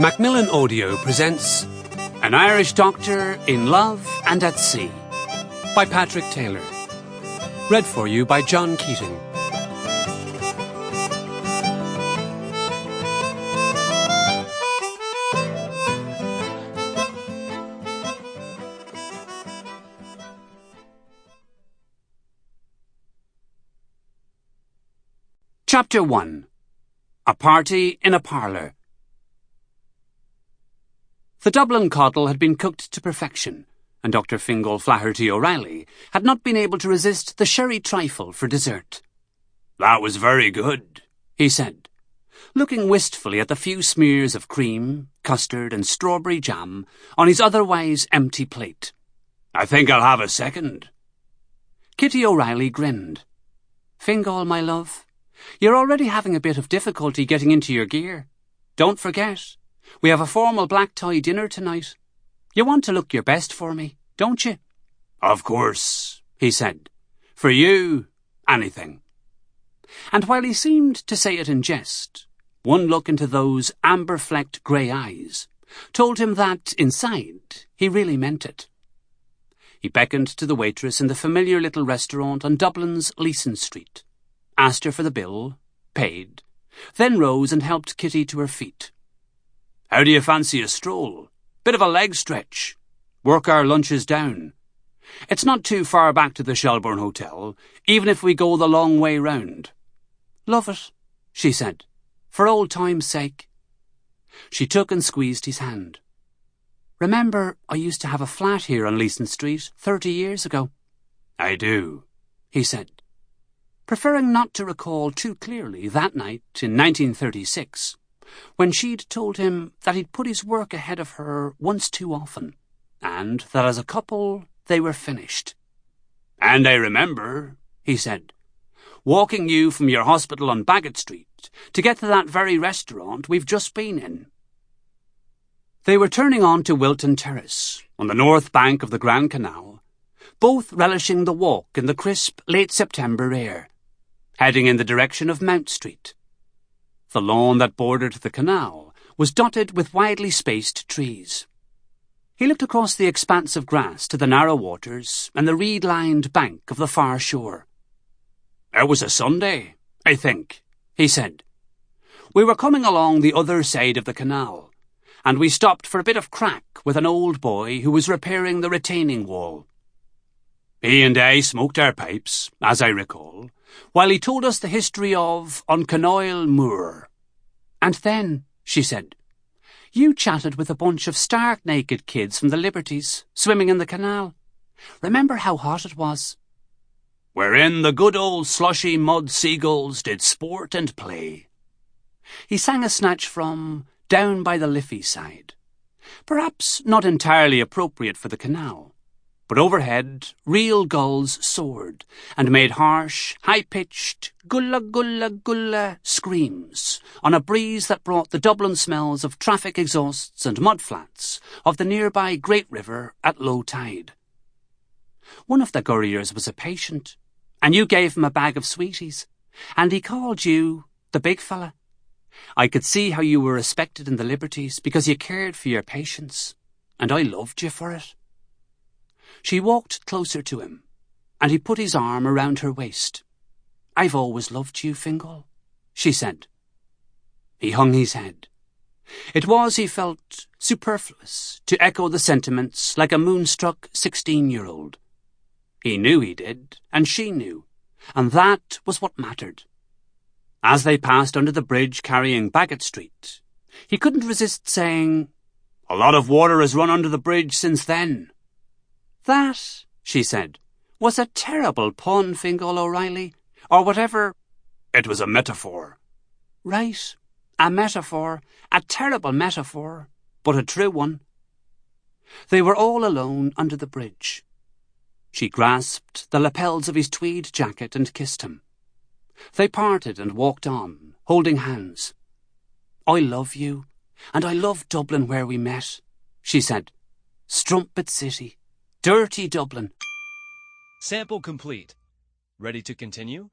Macmillan Audio presents An Irish Doctor in Love and at Sea by Patrick Taylor. Read for you by John Keating. Chapter 1. A Party in a Parlour. The Dublin coddle had been cooked to perfection, and Dr. Fingal Flahertie O'Reilly had not been able to resist the sherry trifle for dessert. "That was very good," he said, looking wistfully at the few smears of cream, custard and strawberry jam on his otherwise empty plate. "I think I'll have a second." Kitty O'Reilly grinned. "Fingal, my love, you're already having a bit of difficulty getting into your gear. Don't forget, we have a formal black-tie dinner tonight. You want to look your best for me, don't you?" "Of course," he said. "For you, anything." And while he seemed to say it in jest, one look into those amber-flecked grey eyes told him that, inside, he really meant it. He beckoned to the waitress in the familiar little restaurant on Dublin's Leeson Street, asked her for the bill, paid, then rose and helped Kitty to her feet. "How do you fancy a stroll? Bit of a leg stretch. Work our lunches down. It's not too far back to the Shelbourne Hotel, even if we go the long way round." "Love it," she said, "for old time's sake." She took and squeezed his hand. "Remember, I used to have a flat here on Leeson Street 30 years ago." "I do," he said, preferring not to recall too clearly that night in 1936, when she'd told him that he'd put his work ahead of her once too often, and that as a couple they were finished. "And I remember," he said, "walking you from your hospital on Baggot Street to get to that very restaurant we've just been in." They were turning on to Wilton Terrace, on the north bank of the Grand Canal, both relishing the walk in the crisp late September air, heading in the direction of Mount Street. The lawn that bordered the canal was dotted with widely spaced trees. He looked across the expanse of grass to the narrow waters and the reed-lined bank of the far shore. "It was a Sunday, I think," he said. "We were coming along the other side of the canal, and we stopped for a bit of crack with an old boy who was repairing the retaining wall. He and I smoked our pipes, as I recall, while he told us the history of Canoil Moor. And then," she said, "you chatted with a bunch of stark-naked kids from the Liberties, swimming in the canal. Remember how hot it was?" "Wherein the good old slushy mud seagulls did sport and play." He sang a snatch from Down by the Liffey Side, perhaps not entirely appropriate for the canal, but overhead real gulls soared and made harsh, high-pitched gulla-gulla-gulla screams on a breeze that brought the Dublin smells of traffic exhausts and mudflats of the nearby Great River at low tide. "One of the gurriers was a patient, and you gave him a bag of sweeties, and he called you the big fella. I could see how you were respected in the Liberties because you cared for your patients, and I loved you for it." She walked closer to him, and he put his arm around her waist. "I've always loved you, Fingal," she said. He hung his head. It was, he felt, superfluous to echo the sentiments like a moonstruck 16-year-old. He knew he did, and she knew, and that was what mattered. As they passed under the bridge carrying Baggot Street, he couldn't resist saying, "A lot of water has run under the bridge since then." "That," she said, "was a terrible pun, Fingal O'Reilly, or whatever." "It was a metaphor." "Right, a metaphor, a terrible metaphor, but a true one." They were all alone under the bridge. She grasped the lapels of his tweed jacket and kissed him. They parted and walked on, holding hands. "I love you, and I love Dublin where we met," she said. "Strumpet City. Dirty Dublin." Sample complete. Ready to continue?